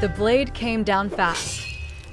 The blade came down fast.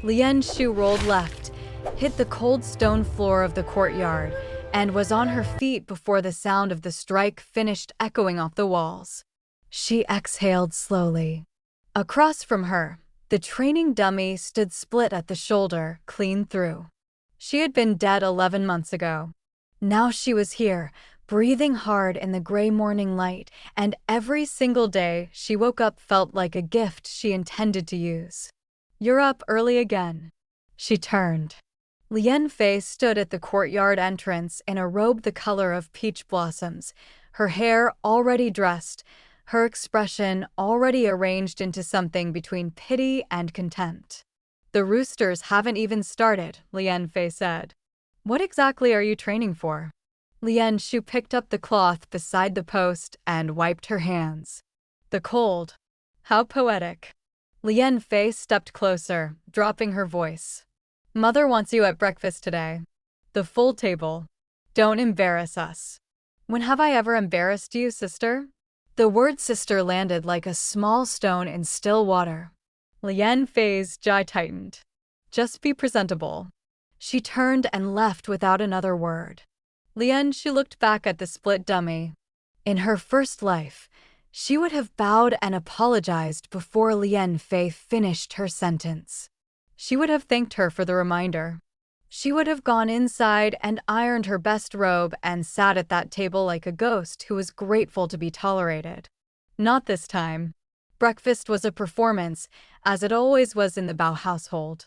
Lian Shu rolled left, hit the cold stone floor of the courtyard, and was on her feet before the sound of the strike finished echoing off the walls. She exhaled slowly. Across from her, the training dummy stood split at the shoulder, clean through. She had been dead 11 months ago. Now she was here, breathing hard in the gray morning light, and every single day she woke up felt like a gift she intended to use. "You're up early again." She turned. Lian Fei stood at the courtyard entrance in a robe the color of peach blossoms, her hair already dressed, her expression already arranged into something between pity and contempt. "The roosters haven't even started," Lian Fei said. "What exactly are you training for?" Lian Shu picked up the cloth beside the post and wiped her hands. "The cold." "How poetic." Lian Fei stepped closer, dropping her voice. "Mother wants you at breakfast today. The full table. Don't embarrass us." "When have I ever embarrassed you, sister?" The word sister landed like a small stone in still water. Lian Fei's jaw tightened. "Just be presentable." She turned and left without another word. Lian Shu looked back at the split dummy. In her first life, she would have bowed and apologized before Lian Fei finished her sentence. She would have thanked her for the reminder. She would have gone inside and ironed her best robe and sat at that table like a ghost who was grateful to be tolerated. Not this time. Breakfast was a performance, as it always was in the Bao household.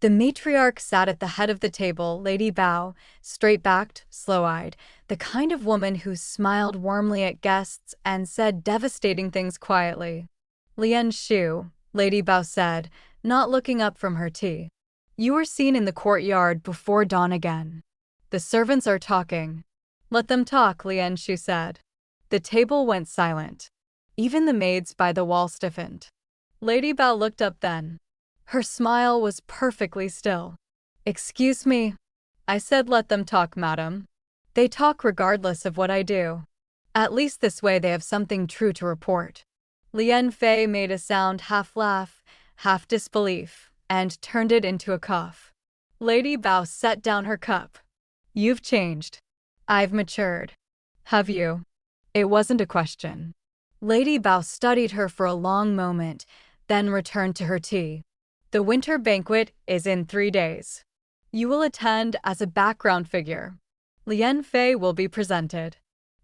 The matriarch sat at the head of the table, Lady Bao, straight-backed, slow-eyed, the kind of woman who smiled warmly at guests and said devastating things quietly. "Lian Shu," Lady Bao said, not looking up from her tea. "You were seen in the courtyard before dawn again. The servants are talking." "Let them talk," Lian Shu said. The table went silent. Even the maids by the wall stiffened. Lady Bao looked up then. Her smile was perfectly still. "Excuse me. I said let them talk, madam. They talk regardless of what I do. At least this way they have something true to report." Lian Fei made a sound half laugh, half disbelief, and turned it into a cough. Lady Bao set down her cup. "You've changed. I've matured." "Have you?" It wasn't a question. Lady Bao studied her for a long moment, then returned to her tea. "The winter banquet is in 3 days. You will attend as a background figure. Lian Fei will be presented.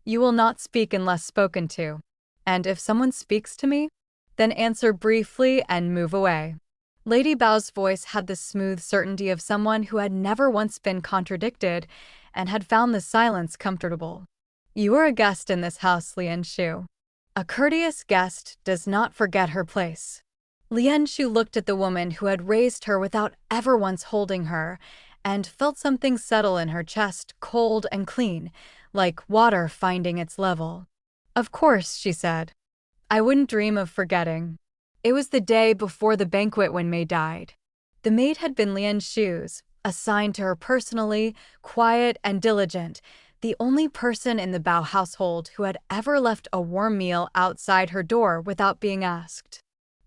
You will not speak unless spoken to. And if someone speaks to me, then answer briefly and move away." Lady Bao's voice had the smooth certainty of someone who had never once been contradicted and had found the silence comfortable. "You are a guest in this house, Lian Shu. A courteous guest does not forget her place." Lian Shu looked at the woman who had raised her without ever once holding her, and felt something settle in her chest, cold and clean, like water finding its level. "Of course," she said. "I wouldn't dream of forgetting." It was the day before the banquet when Mei died. The maid had been Lian Shu's, assigned to her personally, quiet and diligent, the only person in the Bao household who had ever left a warm meal outside her door without being asked.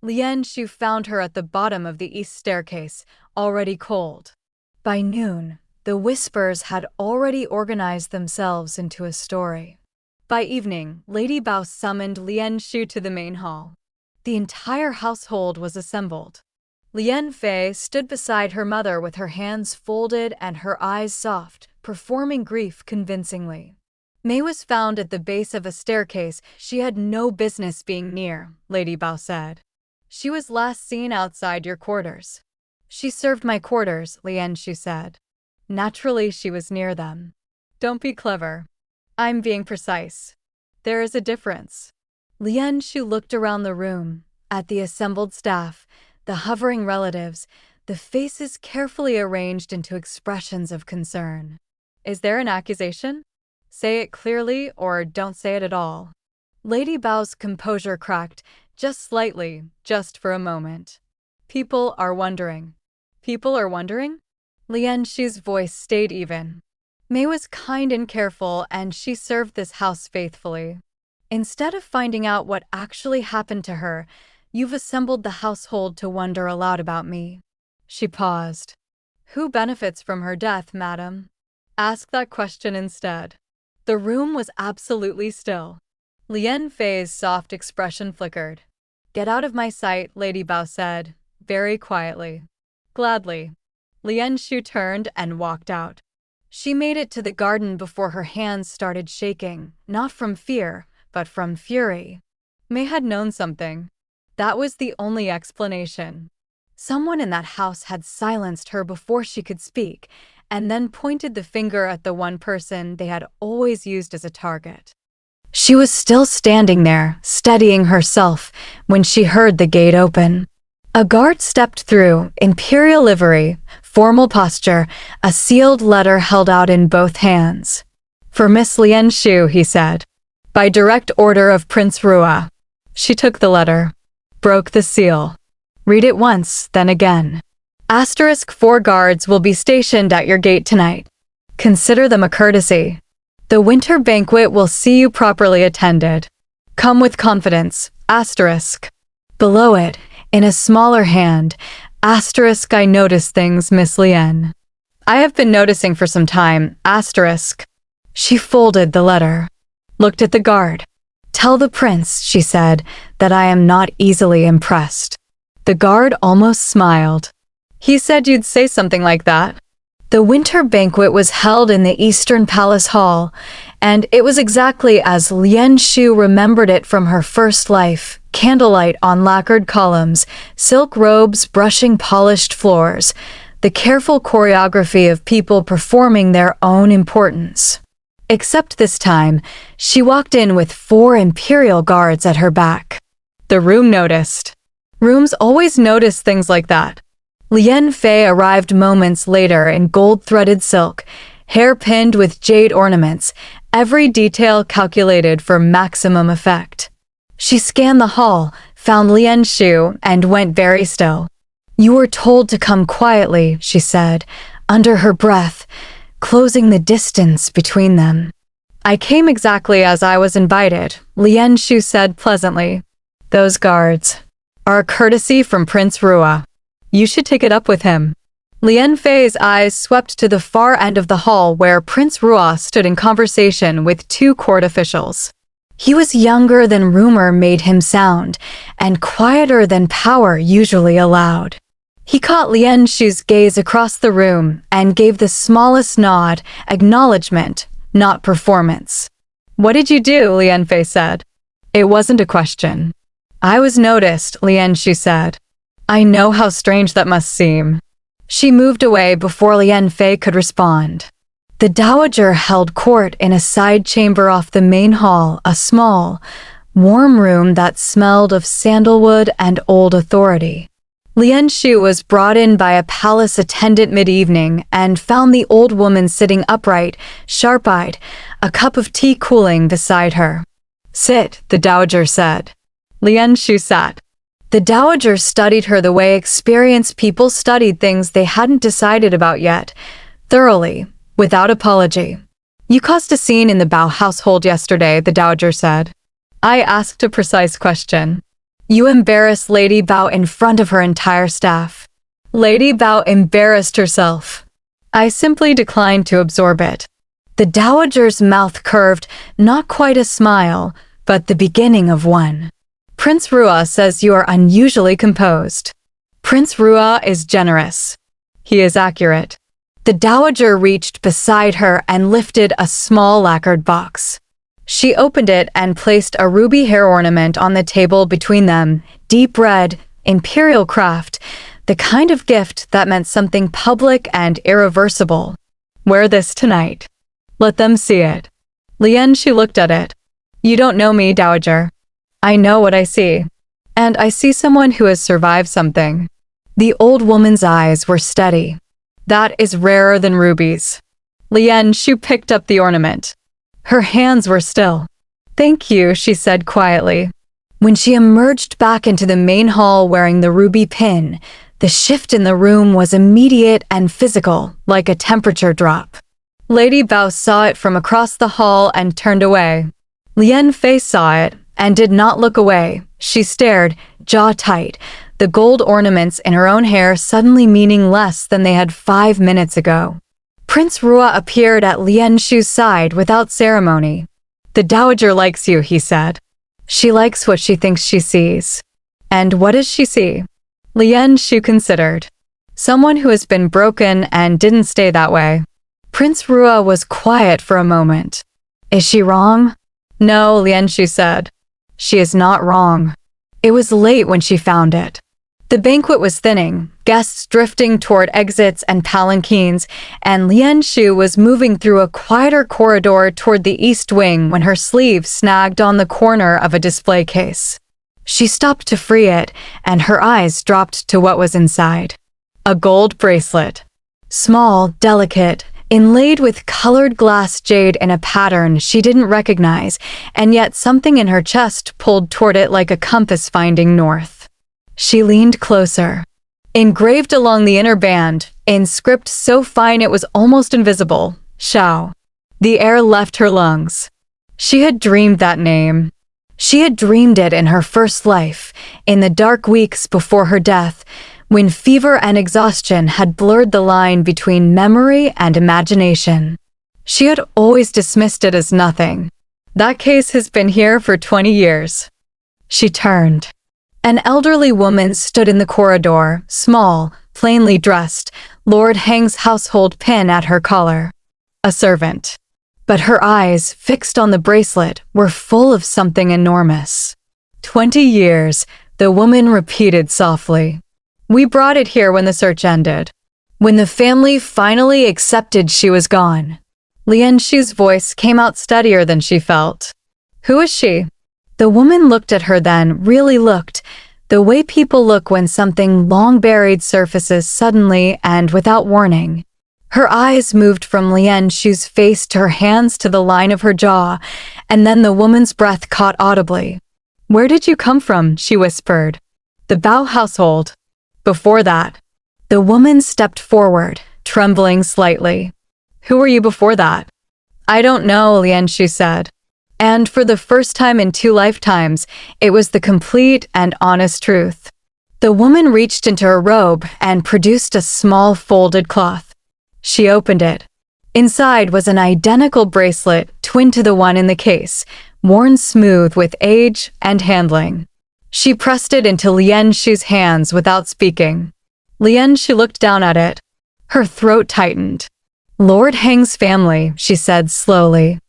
Lian Shu found her at the bottom of the east staircase, already cold. By noon, the whispers had already organized themselves into a story. By evening, Lady Bao summoned Lian Shu to the main hall. The entire household was assembled. Lian Fei stood beside her mother with her hands folded and her eyes soft, performing grief convincingly. Mei was found at the base of a staircase she had no business being near, Lady Bao said. "She was last seen outside your quarters." "She served my quarters," Lian Shu said. "Naturally she was near them." "Don't be clever. I'm being precise. There is a difference." Lian Shu looked around the room, at the assembled staff, the hovering relatives, the faces carefully arranged into expressions of concern. "Is there an accusation? Say it clearly or don't say it at all." Lady Bao's composure cracked, just slightly, just for a moment. "People are wondering." "People are wondering?" Lian Shu's voice stayed even. Mei was kind and careful, and she served this house faithfully. Instead of finding out what actually happened to her, You've assembled the household to wonder aloud about me." She paused. "Who benefits from her death, madam? Ask that question instead." The room was absolutely still. Lian Fei's soft expression flickered. "Get out of my sight," Lady Bao said, very quietly. "Gladly." Lian Shu turned and walked out. She made it to the garden before her hands started shaking, not from fear, but from fury. May had known something. That was the only explanation. Someone in that house had silenced her before she could speak, and then pointed the finger at the one person they had always used as a target. She was still standing there, steadying herself, when she heard the gate open. A guard stepped through, imperial livery, formal posture, a sealed letter held out in both hands. "For Miss Lian Shu," he said. "By direct order of Prince Rua." She took the letter, broke the seal. "Read it once, then again. *4 guards will be stationed at your gate tonight. Consider them a courtesy. The winter banquet will see you properly attended. Come with confidence. *. Below it, in a smaller hand, *. I notice things, Miss Lian. I have been noticing for some time. *. She folded the letter. Looked at the guard. "Tell the prince," she said, "that I am not easily impressed." The guard almost smiled. "He said you'd say something like that." The winter banquet was held in the Eastern Palace Hall, and it was exactly as Lian Shu remembered it from her first life: candlelight on lacquered columns, silk robes brushing polished floors, the careful choreography of people performing their own importance. Except this time, she walked in with 4 imperial guards at her back. The room noticed. Rooms always notice things like that. Lian Fei arrived moments later in gold-threaded silk, hair pinned with jade ornaments, every detail calculated for maximum effect. She scanned the hall, found Lian Shu, and went very still. "You were told to come quietly," she said, under her breath, closing the distance between them. "I came exactly as I was invited," Lian Shu said pleasantly. "Those guards are a courtesy from Prince Rua. You should take it up with him." Lian Fei's eyes swept to the far end of the hall where Prince Rua stood in conversation with 2 court officials. He was younger than rumor made him sound, and quieter than power usually allowed. He caught Lian Shu's gaze across the room and gave the smallest nod, acknowledgement, not performance. "What did you do?" Lian Fei said. It wasn't a question. "I was noticed," Lian Shu said. "I know how strange that must seem." She moved away before Lian Fei could respond. The dowager held court in a side chamber off the main hall, a small, warm room that smelled of sandalwood and old authority. Lian Shu was brought in by a palace attendant mid-evening and found the old woman sitting upright, sharp-eyed, a cup of tea cooling beside her. "Sit," the dowager said. Lian Shu sat. The dowager studied her the way experienced people studied things they hadn't decided about yet, thoroughly, without apology. "You caused a scene in the Bao household yesterday," the dowager said. "I asked a precise question. You embarrassed Lady Bao in front of her entire staff." Lady Bao embarrassed herself. "I simply declined to absorb it." The dowager's mouth curved, not quite a smile, but the beginning of one. "Prince Rua says you are unusually composed." "Prince Rua is generous. He is accurate." The dowager reached beside her and lifted a small lacquered box. She opened it and placed a ruby hair ornament on the table between them, deep red, imperial craft, the kind of gift that meant something public and irreversible. "Wear this tonight. Let them see it." Lian Shu looked at it. "You don't know me, dowager. I know what I see. And I see someone who has survived something." The old woman's eyes were steady. "That is rarer than rubies." Lian Shu picked up the ornament. Her hands were still. "Thank you," she said quietly. When she emerged back into the main hall wearing the ruby pin, the shift in the room was immediate and physical, like a temperature drop. Lady Bao saw it from across the hall and turned away. Lian Fei saw it, and did not look away. She stared, jaw tight, the gold ornaments in her own hair suddenly meaning less than they had 5 minutes ago. Prince Rua appeared at Lian Shu's side without ceremony. "The Dowager likes you," he said. "She likes what she thinks she sees." "And what does she see?" Lian Shu considered. "Someone who has been broken and didn't stay that way." Prince Rua was quiet for a moment. "Is she wrong?" "No," Lian Shu said. "She is not wrong." It was late when she found it. The banquet was thinning, guests drifting toward exits and palanquins, and Lian Shu was moving through a quieter corridor toward the east wing when her sleeve snagged on the corner of a display case. She stopped to free it, and her eyes dropped to what was inside. A gold bracelet. Small, delicate, inlaid with colored glass jade in a pattern she didn't recognize, and yet something in her chest pulled toward it like a compass finding north. She leaned closer. Engraved along the inner band, in script so fine it was almost invisible, Shao. The air left her lungs. She had dreamed that name. She had dreamed it in her first life, in the dark weeks before her death, when fever and exhaustion had blurred the line between memory and imagination. She had always dismissed it as nothing. That case has been here for 20 years. She turned. An elderly woman stood in the corridor, small, plainly dressed, Lord Heng's household pin at her collar. A servant. But her eyes, fixed on the bracelet, were full of something enormous. 20 years, the woman repeated softly. "We brought it here when the search ended. When the family finally accepted she was gone." Lian Shu's voice came out steadier than she felt. "Who is she?" The woman looked at her then, really looked, the way people look when something long buried surfaces suddenly and without warning. Her eyes moved from Lian Shu's face to her hands to the line of her jaw, and then the woman's breath caught audibly. "Where did you come from?" she whispered. "The Bao household." "Before that." The woman stepped forward, trembling slightly. "Who were you before that?" "I don't know," Lian Shu said. And for the first time in 2 lifetimes, it was the complete and honest truth. The woman reached into her robe and produced a small folded cloth. She opened it. Inside was an identical bracelet, twin to the one in the case, worn smooth with age and handling. She pressed it into Lian Shu's hands without speaking. Lian Shu looked down at it. Her throat tightened. "Lord Heng's family," she said slowly.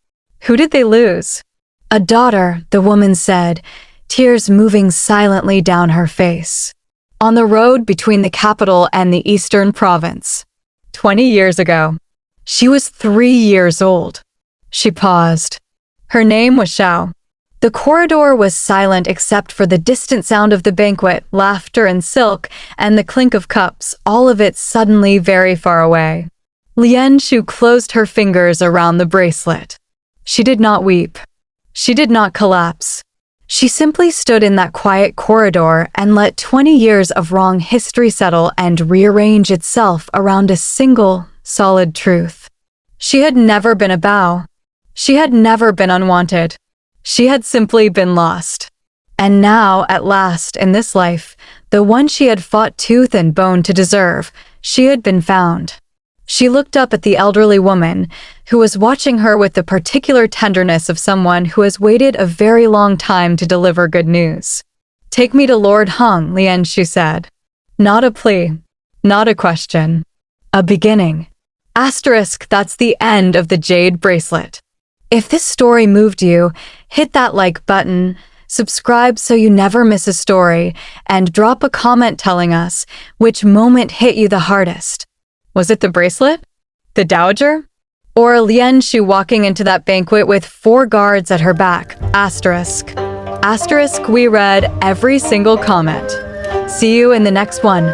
"Who did they lose?" "A daughter," the woman said, tears moving silently down her face. "On the road between the capital and the eastern province. 20 years ago. She was 3 years old." She paused. Her name was Shao. The corridor was silent except for the distant sound of the banquet, laughter and silk, and the clink of cups, all of it suddenly very far away. Lian Shu closed her fingers around the bracelet. She did not weep. She did not collapse. She simply stood in that quiet corridor and let 20 years of wrong history settle and rearrange itself around a single, solid truth. She had never been a Bao. She had never been unwanted. She had simply been lost. And now, at last, in this life, the one she had fought tooth and bone to deserve, she had been found. She looked up at the elderly woman, who was watching her with the particular tenderness of someone who has waited a very long time to deliver good news. "Take me to Lord Heng," Lian Shu said. Not a plea, not a question. A beginning. Asterisk, that's the end of the Jade Bracelet. If this story moved you, hit that like button, subscribe so you never miss a story, and drop a comment telling us which moment hit you the hardest. Was it the bracelet? The dowager? Or Lian Shu walking into that banquet with 4 guards at her back? Asterisk. Asterisk, we read every single comment. See you in the next one.